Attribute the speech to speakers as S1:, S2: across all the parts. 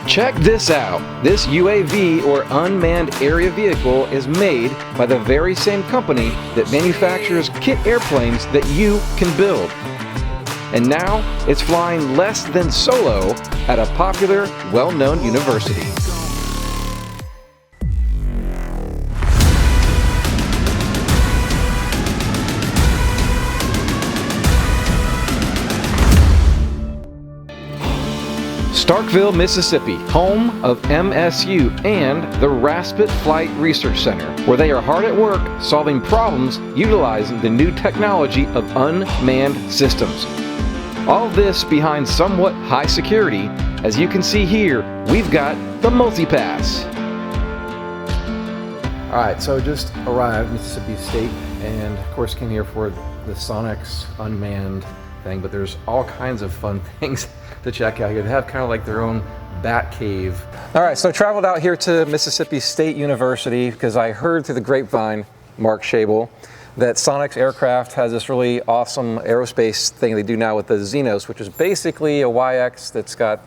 S1: Check this out. This UAV, or unmanned area vehicle, is made by the very same company that manufactures kit airplanes that you can build. And now it's flying less than solo at a popular, well-known university. Starkville, Mississippi, home of MSU and the Raspet Flight Research Center, where they are hard at work solving problems utilizing the new technology of unmanned systems. All this behind somewhat high security. As you can see here, we've got the multi-pass. All right, so just arrived Mississippi State and of course came here for the Sonex Unmanned thing, but there's all kinds of fun things to check out here. They have kind of like their own bat cave. All right, so I traveled out here to Mississippi State University because I heard through the grapevine, Mark Schabel, that Sonex Aircraft has this really awesome aerospace thing they do now with the Xenos, which is basically a YX that's got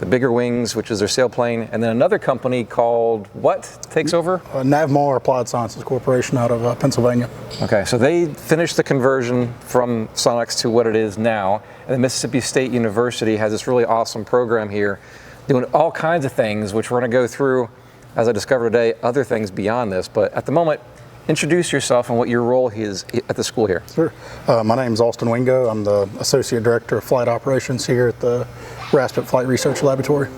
S1: the bigger wings, which is their sailplane, and then another company called what takes over?
S2: Navmar Applied Sciences Corporation out of Pennsylvania.
S1: Okay, so they finished the conversion from Sonex to what it is now, and the Mississippi State University has this really awesome program here doing all kinds of things, which we're going to go through, as I discovered today, other things beyond this. But at the moment, introduce yourself and what your role is at the school here.
S2: Sure. My name is Austin Wingo. I'm the Associate Director of Flight Operations here at the Raspet Flight Research Laboratory.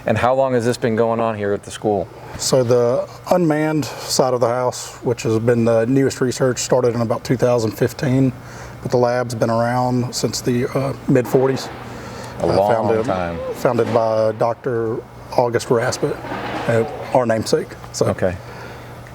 S1: And how long has this been going on here at the school?
S2: So the unmanned side of the house, which has been the newest research, started in about 2015, but the lab's been around since the mid-40s.
S1: A long time.
S2: Founded by Dr. August Raspet, our namesake. So.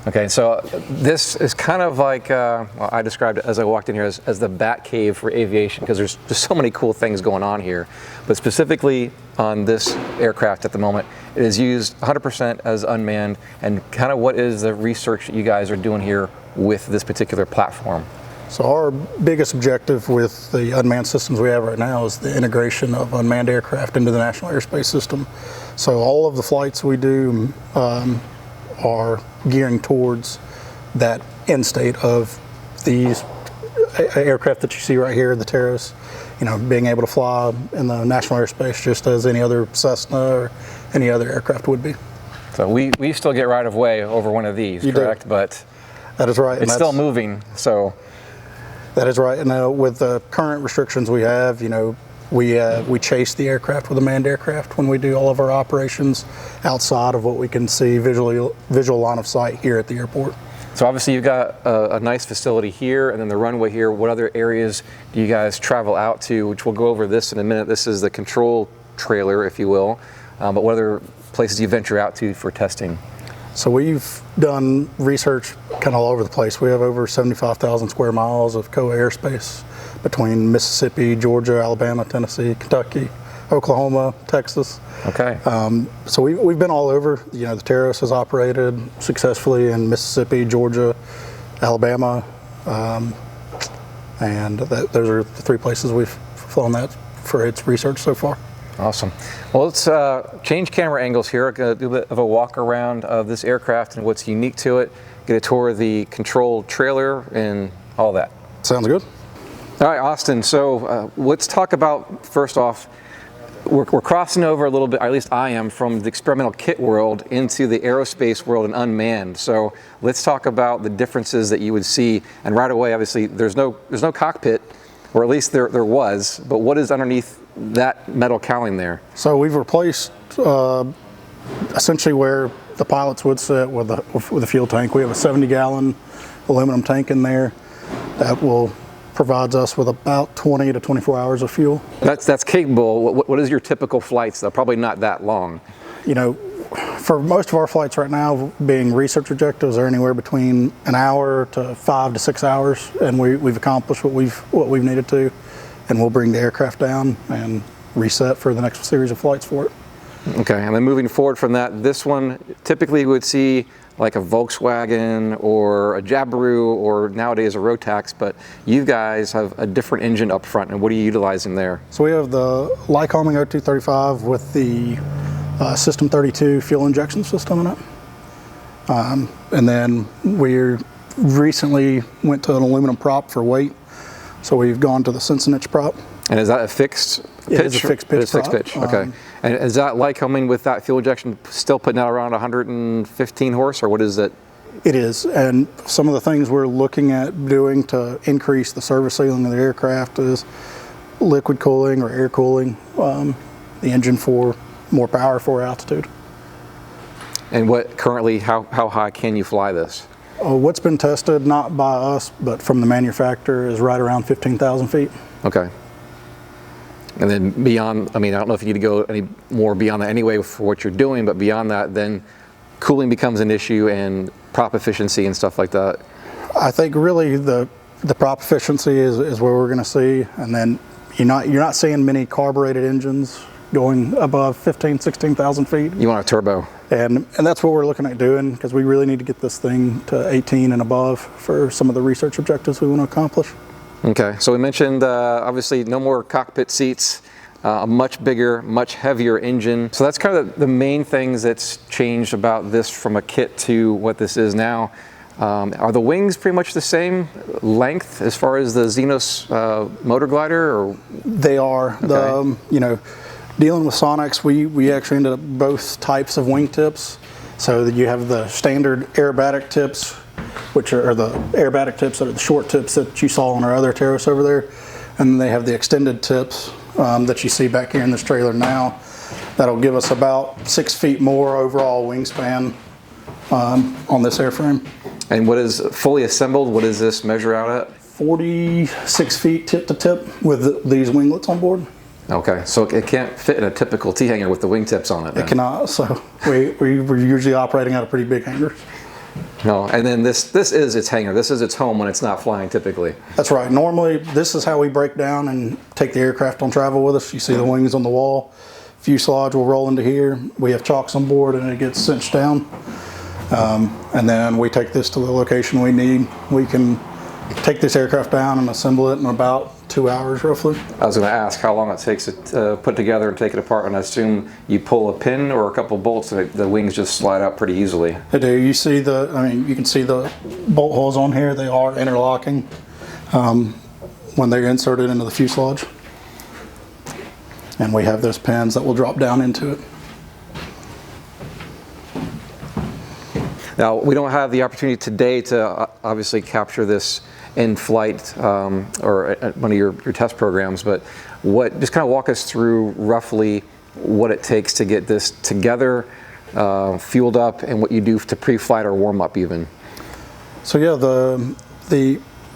S1: Okay, so this is kind of like, well, I described it as I walked in here as the bat cave for aviation, because there's just so many cool things going on here. But specifically on this aircraft at the moment, it is used 100% as unmanned. And kind of what is the research that you guys are doing here with this particular platform?
S2: So our biggest objective with the unmanned systems we have right now is the integration of unmanned aircraft into the National Airspace System. So all of the flights we do are gearing towards that end state of these aircraft that you see right here, the Terras, being able to fly in the national airspace just as any other Cessna or any other aircraft would be.
S1: So we still get right of way over one of these, correct? But
S2: that is right.
S1: It's still moving, so.
S2: That is right. And with the current restrictions we have, we chase the aircraft with a manned aircraft when we do all of our operations outside of what we can see visual line of sight here at the airport.
S1: So obviously you've got a nice facility here and then the runway here. What other areas do you guys travel out to, which we'll go over this in a minute. This is the control trailer, if you will. But what other places do you venture out to for testing?
S2: So we've done research kind of all over the place. We have over 75,000 square miles of COA airspace between Mississippi, Georgia, Alabama, Tennessee, Kentucky, Oklahoma, Texas.
S1: Okay.
S2: So we've been all over. The Terras has operated successfully in Mississippi, Georgia, Alabama, and those are the three places we've flown that for its research so far.
S1: Awesome. Well, let's change camera angles here. I'm going to do a bit of a walk around of this aircraft and what's unique to it, get a tour of the control trailer and all that.
S2: Sounds good.
S1: All right, Austin, so let's talk about, first off, we're crossing over a little bit, or at least I am, from the experimental kit world into the aerospace world and unmanned. So let's talk about the differences that you would see. And right away, obviously, there's no cockpit, or at least there was, but what is underneath that metal cowling there?
S2: So we've replaced essentially where the pilots would sit with a fuel tank. We have a 70-gallon aluminum tank in there that provides us with about 20 to 24 hours of fuel.
S1: That's capable. What is your typical flights, though? Probably not that long.
S2: For most of our flights right now, being research objectives, are anywhere between an hour to 5 to 6 hours, and we've accomplished what we've needed to, and we'll bring the aircraft down and reset for the next series of flights for it.
S1: Okay, and then moving forward from that, this one typically would see like a Volkswagen or a Jabiru or nowadays a Rotax, but you guys have a different engine up front, and what are you utilizing there?
S2: So we have the Lycoming 0235 with the System 32 fuel injection system in it. And then we recently went to an aluminum prop for weight. So we've gone to the Sensenich prop.
S1: And is that a fixed pitch?
S2: It is a fixed pitch.
S1: It's fixed pitch, okay. And is that like coming with that fuel injection, still putting out around 115 horse, or what is it?
S2: It is, and some of the things we're looking at doing to increase the service ceiling of the aircraft is liquid cooling or air cooling the engine for more power for altitude.
S1: And what currently, how high can you fly this?
S2: What's been tested, not by us, but from the manufacturer, is right around 15,000 feet.
S1: Okay. And then beyond, I mean, I don't know if you need to go any more beyond that anyway for what you're doing, but beyond that, then cooling becomes an issue and prop efficiency and stuff like that.
S2: I think really the prop efficiency is where we're going to see, and then you're not seeing many carbureted engines going above 16,000 feet.
S1: You want a turbo.
S2: And that's what we're looking at doing, because we really need to get this thing to 18 and above for some of the research objectives we want to accomplish.
S1: Okay, so we mentioned obviously no more cockpit seats, a much bigger, much heavier engine. So that's kind of the main things that's changed about this from a kit to what this is now. Are the wings pretty much the same length as far as the Xenos motor glider? Or?
S2: They are.
S1: Okay.
S2: Dealing with Sonex, we actually ended up both types of wingtips. So that you have the standard aerobatic tips, which are the aerobatic tips that are the short tips that you saw on our other Terrace over there. And then they have the extended tips that you see back here in this trailer now. That'll give us about 6 feet more overall wingspan on this airframe.
S1: And what is fully assembled, what does this measure out at? 46
S2: feet tip to tip with these winglets on board.
S1: Okay, so it can't fit in a typical T-hanger with the wingtips on it then.
S2: It cannot, so we're usually operating out of pretty big hangars.
S1: No, and then this is its hangar. This is its home when it's not flying typically.
S2: That's right. Normally, this is how we break down and take the aircraft on travel with us. You see the wings on the wall. Fuselage will roll into here. We have chocks on board and it gets cinched down. And then we take this to the location we need. We can take this aircraft down and assemble it in about 2 hours roughly.
S1: I was going to ask how long it takes to put together and take it apart, and I assume you pull a pin or a couple of bolts and the wings just slide out pretty easily.
S2: They do. You see you can see the bolt holes on here. They are interlocking when they're inserted into the fuselage. And we have those pins that will drop down into it.
S1: Now, we don't have the opportunity today to obviously capture this in flight or at one of your test programs, but just kind of walk us through roughly what it takes to get this together, fueled up, and what you do to pre-flight or warm up even.
S2: So yeah,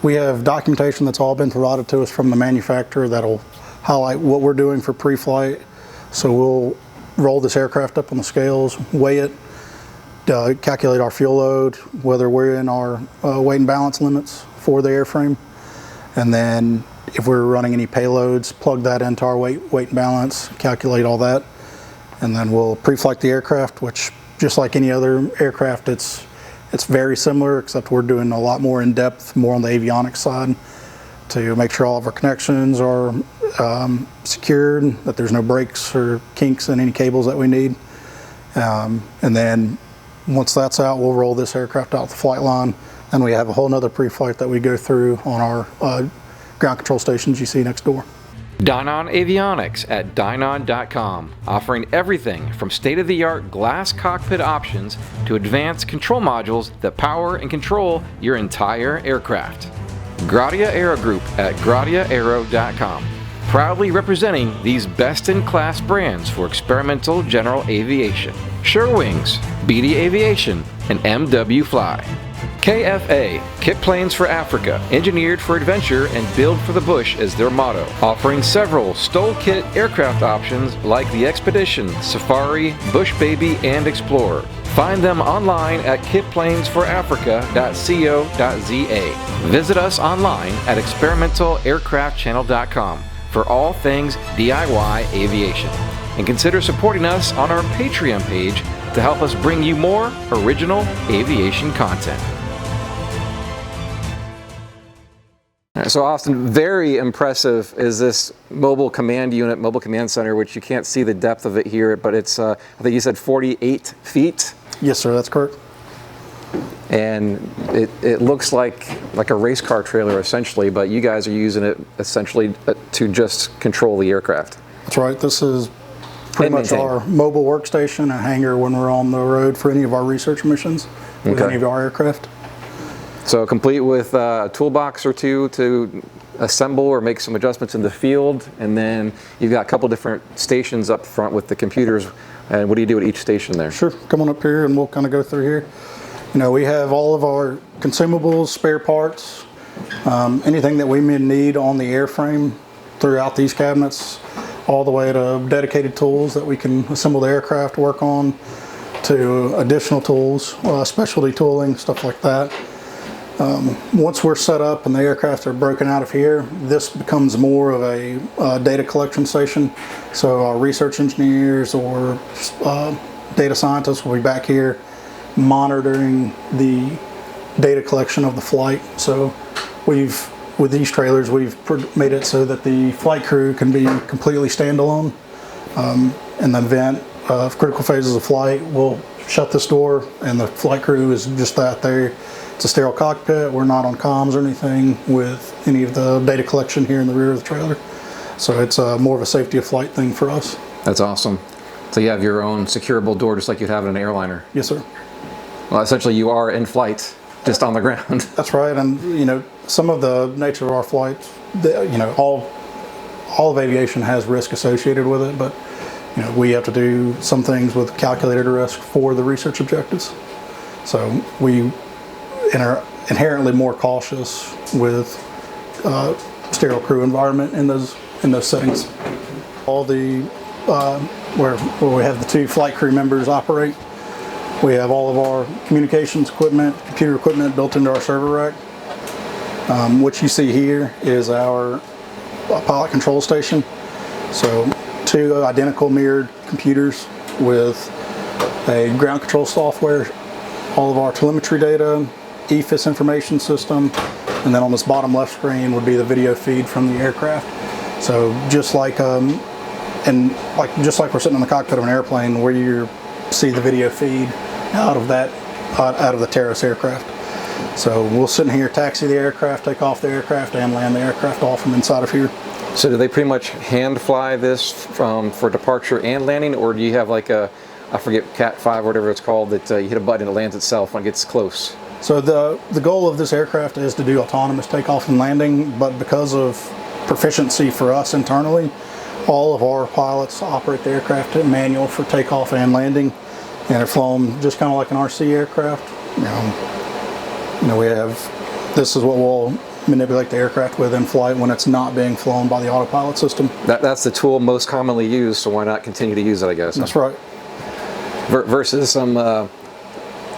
S2: we have documentation that's all been provided to us from the manufacturer that'll highlight what we're doing for pre-flight. So we'll roll this aircraft up on the scales, weigh it, calculate our fuel load, whether we're in our weight and balance limits for the airframe, and then if we're running any payloads, plug that into our weight and balance, calculate all that, and then we'll pre-flight the aircraft, which just like any other aircraft, it's very similar, except we're doing a lot more in depth, more on the avionics side, to make sure all of our connections are secured, that there's no breaks or kinks in any cables that we need, and then once that's out, we'll roll this aircraft out the flight line, and we have a whole nother pre-flight that we go through on our ground control stations you see next door.
S1: Dynon Avionics at Dynon.com, offering everything from state-of-the-art glass cockpit options to advanced control modules that power and control your entire aircraft. Gratia Aero Group at GratiaAero.com, proudly representing these best-in-class brands for experimental general aviation. Sherwings, BD Aviation, and MW Fly. KFA, Kitplanes for Africa, engineered for adventure and built for the bush is their motto, offering several STOL-kit aircraft options like the Expedition, Safari, Bush Baby, and Explorer. Find them online at kitplanesforafrica.co.za. Visit us online at experimentalaircraftchannel.com for all things DIY aviation. And consider supporting us on our Patreon page to help us bring you more original aviation content. So Austin, very impressive is this mobile command unit, mobile command center, which you can't see the depth of it here, but it's, I think you said 48 feet?
S2: Yes, sir, that's correct.
S1: And it looks like a race car trailer essentially, but you guys are using it essentially to just control the aircraft.
S2: That's right. This is pretty much
S1: maintain.
S2: our mobile workstation and hangar when we're on the road for any of our research missions with any of our aircraft.
S1: So complete with a toolbox or two to assemble or make some adjustments in the field, and then you've got a couple different stations up front with the computers. And what do you do at each station there?
S2: Sure. Come on up here and we'll kind of go through here. You know, we have all of our consumables, spare parts, anything that we may need on the airframe throughout these cabinets, all the way to dedicated tools that we can assemble the aircraft, work on, to additional tools, specialty tooling, stuff like that. Once we're set up and the aircraft are broken out of here, this becomes more of a data collection station. So our research engineers or data scientists will be back here monitoring the data collection of the flight. So with these trailers, we've made it so that the flight crew can be completely standalone. In the event of critical phases of flight, we'll shut this door and the flight crew is just that there. It's a sterile cockpit. We're not on comms or anything with any of the data collection here in the rear of the trailer. So it's more of a safety of flight thing for us.
S1: That's awesome. So you have your own securable door just like you'd have in an airliner.
S2: Yes, sir.
S1: Well, essentially you are in flight, just on the ground.
S2: That's right. And, you know, some of the nature of our flights, you know, all of aviation has risk associated with it, but, you know, we have to do some things with calculated risk for the research objectives. So we are inherently more cautious with sterile crew environment in those settings. All the where we have the two flight crew members operate, we have all of our communications equipment, computer equipment built into our server rack. What you see here is our pilot control station. So two identical mirrored computers with a ground control software, all of our telemetry data, EFIS information system, and then on this bottom left screen would be the video feed from the aircraft. So just like we're sitting in the cockpit of an airplane, where you see the video feed out of the Terrace aircraft. So we'll sit in here, taxi the aircraft, take off the aircraft, and land the aircraft all from inside of here.
S1: So do they pretty much hand fly this for departure and landing, or do you have like a, I forget, Cat 5 or whatever it's called, that you hit a button and it lands itself when it gets close?
S2: So the goal of this aircraft is to do autonomous takeoff and landing, but because of proficiency for us internally, all of our pilots operate the aircraft in manual for takeoff and landing, and they're flown just kind of like an RC aircraft. You know, we have, this is what we'll manipulate the aircraft with in flight when it's not being flown by the autopilot system.
S1: That's the tool most commonly used, so why not continue to use it, I guess?
S2: That's right.
S1: Versus some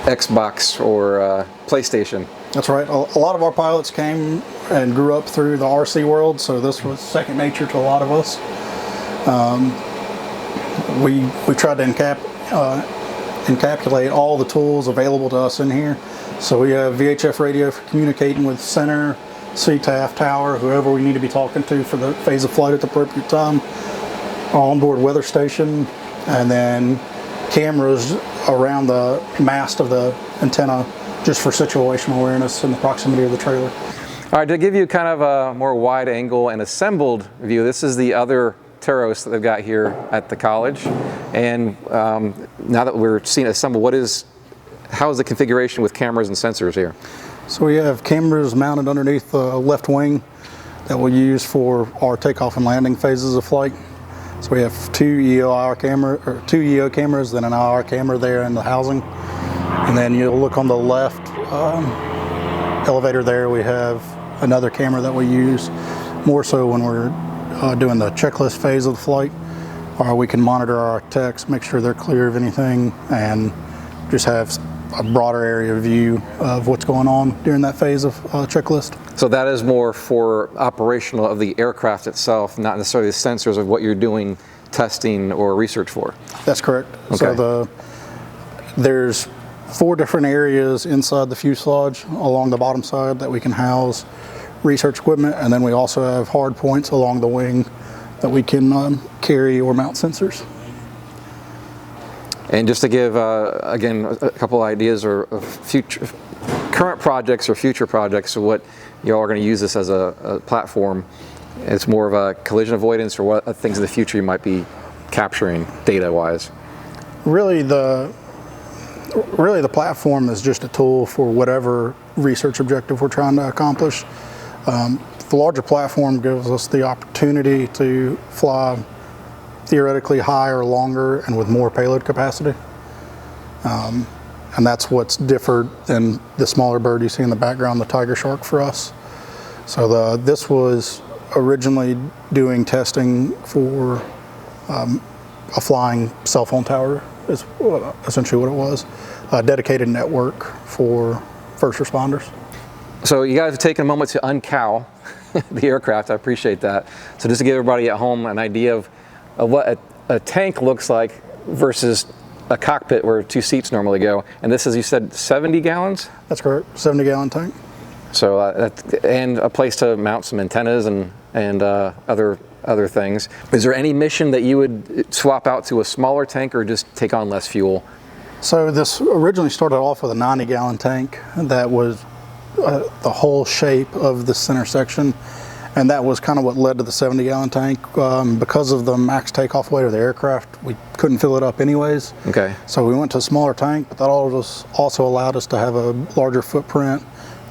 S1: Xbox or PlayStation.
S2: That's right. A lot of our pilots came and grew up through the RC world, so this was second nature to a lot of us. We tried to encapsulate all the tools available to us in here. So we have VHF radio for communicating with center, CTAF, tower, whoever we need to be talking to for the phase of flight at the appropriate time. Our onboard weather station, and then cameras around the mast of the antenna just for situational awareness in the proximity of the trailer.
S1: All right, to give you kind of a more wide angle and assembled view, this is the other Teros that they've got here at the college. And now that we're seeing it assembled, how is the configuration with cameras and sensors here?
S2: So we have cameras mounted underneath the left wing that we'll use for our takeoff and landing phases of flight. So we have two EO cameras, then an IR camera there in the housing. And then you'll look on the left elevator there, we have another camera that we use more so when we're doing the checklist phase of the flight. We can monitor our techs, make sure they're clear of anything, and just have a broader area view of what's going on during that phase of checklist.
S1: So that is more for operational of the aircraft itself, not necessarily the sensors of what you're doing testing or research for.
S2: That's correct.
S1: Okay.
S2: So there's 4 different areas inside the fuselage along the bottom side that we can house research equipment, and then we also have hard points along the wing that we can carry or mount sensors.
S1: And just to give, again, a couple ideas or future, current projects or future projects, so what you all are going to use this as a platform. It's more of a collision avoidance, or what things in the future you might be capturing data-wise.
S2: Really, the platform is just a tool for whatever research objective we're trying to accomplish. The larger platform gives us the opportunity to fly theoretically higher, longer, and with more payload capacity. And that's what's differed than the smaller bird you see in the background, the tiger shark for us. So this was originally doing testing for a flying cell phone tower, is essentially what it was. A dedicated network for first responders. So
S1: you guys have taken a moment to uncow the aircraft. I appreciate that. So just to give everybody at home an idea of what a tank looks like versus a cockpit where 2 seats normally go. And this is, you said, 70 gallons?
S2: That's correct, 70-gallon tank.
S1: So and a place to mount some antennas and other things. Is there any mission that you would swap out to a smaller tank, or just take on less fuel?
S2: So this originally started off with a 90-gallon tank that was the whole shape of the center section, and that was kind of what led to the 70-gallon tank. Because of the max takeoff weight of the aircraft, we couldn't fill it up anyways.
S1: Okay.
S2: So we went to a smaller tank, but that also allowed us to have a larger footprint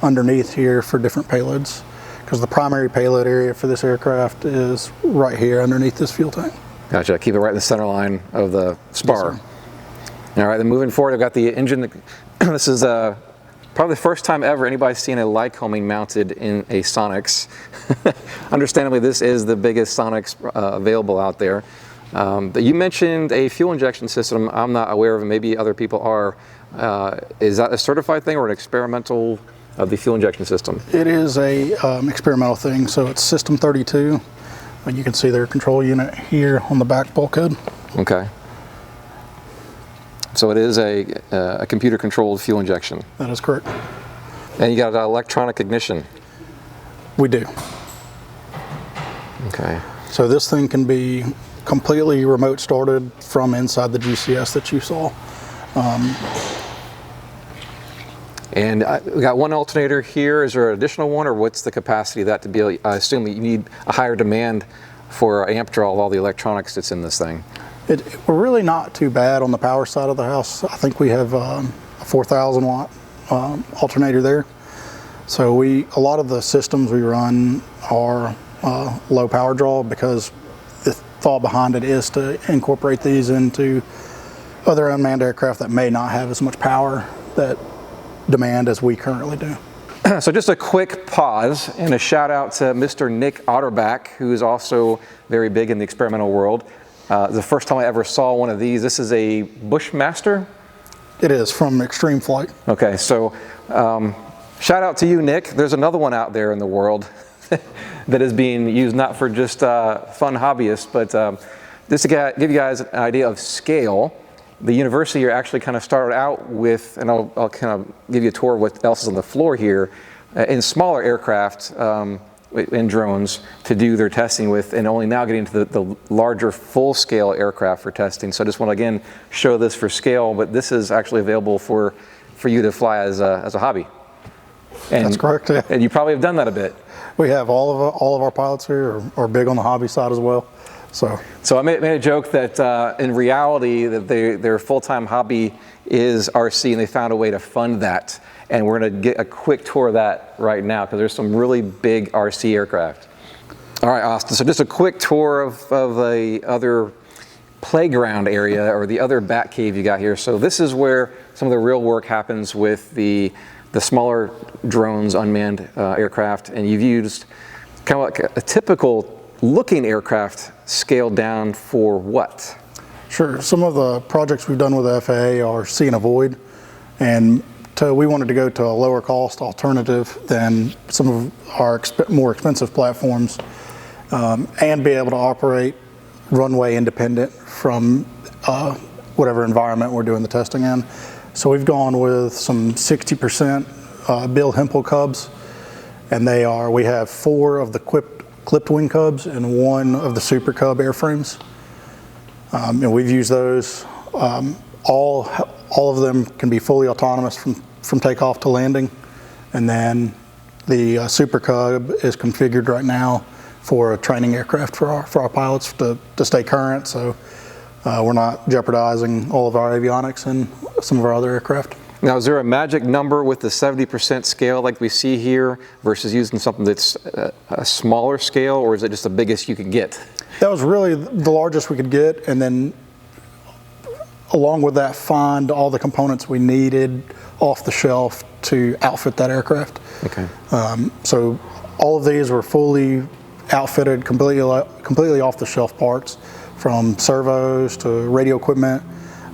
S2: underneath here for different payloads, because the primary payload area for this aircraft is right here underneath this fuel tank.
S1: Gotcha. Keep it right in the center line of the spar.
S2: Yes,
S1: all right, then moving forward, I've got the engine. This is probably the first time ever anybody's seen a Lycoming mounted in a Sonex. Understandably, this is the biggest Sonex available out there. But you mentioned a fuel injection system I'm not aware of, and maybe other people are. Is that a certified thing or an experimental of the fuel injection system?
S2: It is a experimental thing, so it's System 32. You can see their control unit here on the back bulkhead.
S1: Okay. So it is a computer-controlled fuel injection.
S2: That is correct.
S1: And you got electronic ignition.
S2: We do.
S1: Okay.
S2: So this thing can be completely remote started from inside the GCS that you saw.
S1: And we got one alternator here. Is there an additional one, or what's the capacity of that to be? I assume you need a higher demand for amp draw of all the electronics that's in this thing.
S2: We're really not too bad on the power side of the house. I think we have a 4,000 watt alternator there. So a lot of the systems we run are low power draw, because the thought behind it is to incorporate these into other unmanned aircraft that may not have as much power that demand as we currently do.
S1: So just a quick pause and a shout out to Mr. Nick Otterbach, who is also very big in the experimental world. The first time I ever saw one of these, this is a Bushmaster?
S2: It is, from Extreme Flight.
S1: Okay, so shout out to you, Nick. There's another one out there in the world that is being used not for just fun hobbyists, but just to give you guys an idea of scale. The university here actually kind of started out with, and I'll kind of give you a tour of what else is on the floor here, in smaller aircraft and drones to do their testing with, and only now getting to the larger full-scale aircraft for testing. So I just want to again show this for scale, but this is actually available for you to fly as a hobby. And,
S2: that's correct. Yeah.
S1: And you probably have done that a bit.
S2: We have all of our pilots here are big on the hobby side as well. So
S1: I made a joke that in reality that their full-time hobby is RC, and they found a way to fund that. And we're going to get a quick tour of that right now, because there's some really big RC aircraft. All right, Austin, so just a quick tour of the other playground area, or the other bat cave you got here. So this is where some of the real work happens with the smaller drones, unmanned aircraft, and you've used kind of like a typical looking aircraft scaled down for what?
S2: Sure, some of the projects we've done with the FAA are see and avoid, and we wanted to go to a lower cost alternative than some of our more expensive platforms, and be able to operate runway independent from whatever environment we're doing the testing in. So we've gone with some 60% Bill Hempel Cubs, And we have 4 of the clipped wing cubs and 1 of the Super Cub airframes. And we've used those. All of them can be fully autonomous from takeoff to landing. And then the Super Cub is configured right now for a training aircraft for our pilots to stay current, so we're not jeopardizing all of our avionics and some of our other aircraft.
S1: Now, is there a magic number with the 70% scale like we see here versus using something that's a smaller scale, or is it just the biggest you could get?
S2: That was really the largest we could get, and then along with that, find all the components we needed off the shelf to outfit that aircraft.
S1: Okay.
S2: So all of these were fully outfitted, completely off the shelf parts, from servos to radio equipment.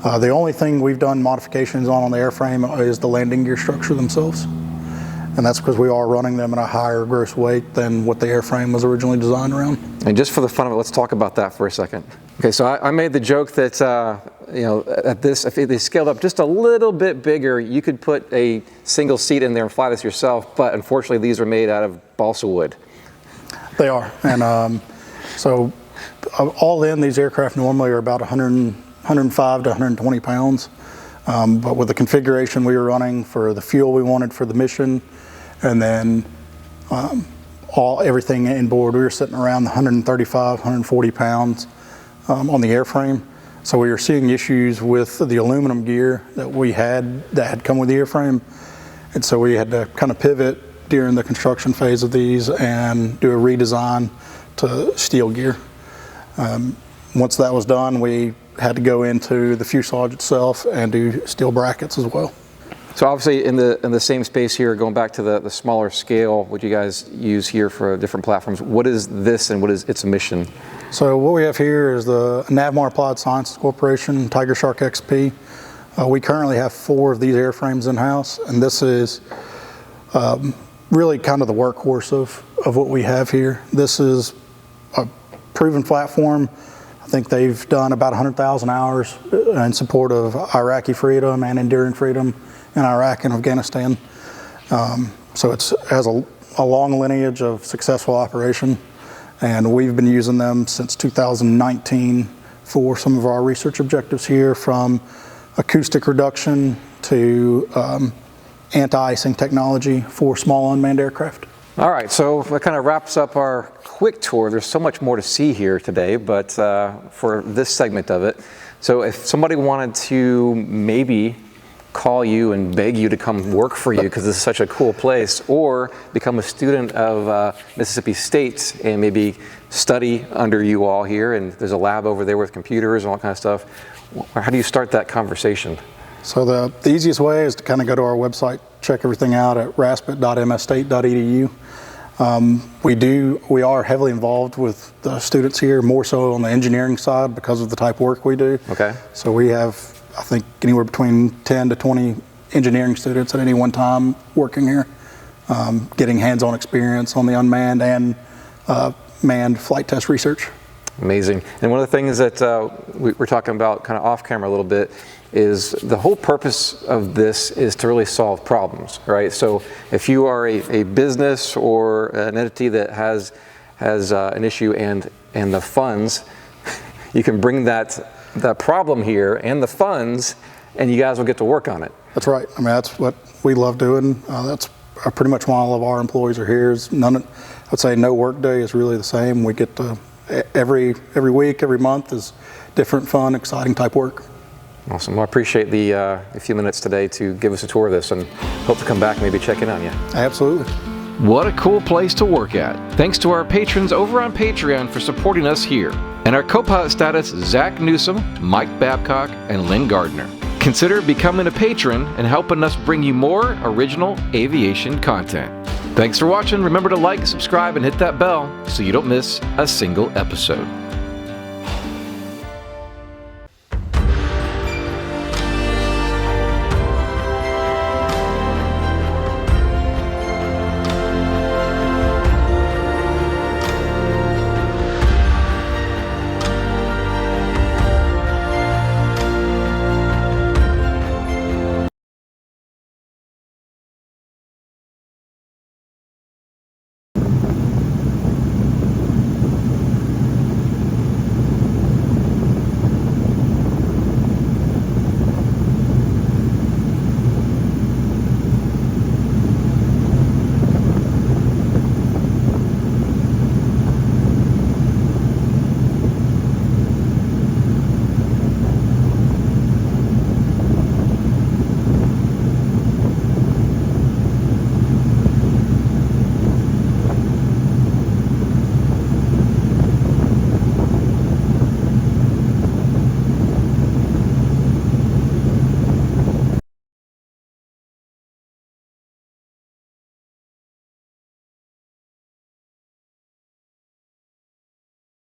S2: The only thing we've done modifications on the airframe is the landing gear structure themselves. And that's because we are running them at a higher gross weight than what the airframe was originally designed around.
S1: And just for the fun of it, let's talk about that for a second. Okay, so I made the joke that, at this, if they scaled up just a little bit bigger, you could put a single seat in there and fly this yourself, but unfortunately these are made out of balsa wood.
S2: They are, and so all in, these aircraft normally are about 105 to 120 pounds, but with the configuration we were running for the fuel we wanted for the mission, and then everything inboard, we were sitting around 135, 140 pounds on the airframe. So we were seeing issues with the aluminum gear that had come with the airframe, and so we had to kind of pivot during the construction phase of these and do a redesign to steel gear. Once that was done, we had to go into the fuselage itself and do steel brackets as well.
S1: So obviously in the same space here, going back to the smaller scale, what you guys use here for different platforms, what is this and what is its mission?
S2: So what we have here is the Navmar Applied Sciences Corporation Tiger Shark XP. We currently have 4 of these airframes in-house, and this is really kind of the workhorse of what we have here. This is a proven platform. I think they've done about 100,000 hours in support of Iraqi freedom and enduring freedom in Iraq and Afghanistan. So it has a long lineage of successful operation, and we've been using them since 2019 for some of our research objectives here, from acoustic reduction to anti-icing technology for small unmanned aircraft.
S1: All right, so that kind of wraps up our quick tour. There's so much more to see here today, but for this segment of it. So if somebody wanted to maybe call you and beg you to come work for you because this is such a cool place, or become a student of Mississippi State and maybe study under you all here, and there's a lab over there with computers and all kind of stuff, how do you start that conversation?
S2: So the easiest way is to kind of go to our website, check everything out at raspet.msstate.edu. We are heavily involved with the students here, more so on the engineering side because of the type of work we do.
S1: Okay.
S2: So we have, I think, anywhere between 10 to 20 engineering students at any one time working here, getting hands-on experience on the unmanned and manned flight test research.
S1: Amazing. And one of the things that we're talking about kind of off camera a little bit is the whole purpose of this is to really solve problems, right? So if you are a business or an entity that has an issue and the funds, you can bring that problem here and the funds, and you guys will get to work on it.
S2: That's right. I mean, that's what we love doing. That's pretty much why all of our employees are here. I would say no work day is really the same. We get to, every week, every month is different, fun, exciting type work.
S1: Awesome. Well, I appreciate the few minutes today to give us a tour of this, and hope to come back and maybe check in on you.
S2: Absolutely.
S1: What a cool place to work at. Thanks to our patrons over on Patreon for supporting us here, and our co-pilot status, Zach Newsom, Mike Babcock, and Lynn Gardner. Consider becoming a patron and helping us bring you more original aviation content. Thanks for watching. Remember to like, subscribe, and hit that bell so you don't miss a single episode.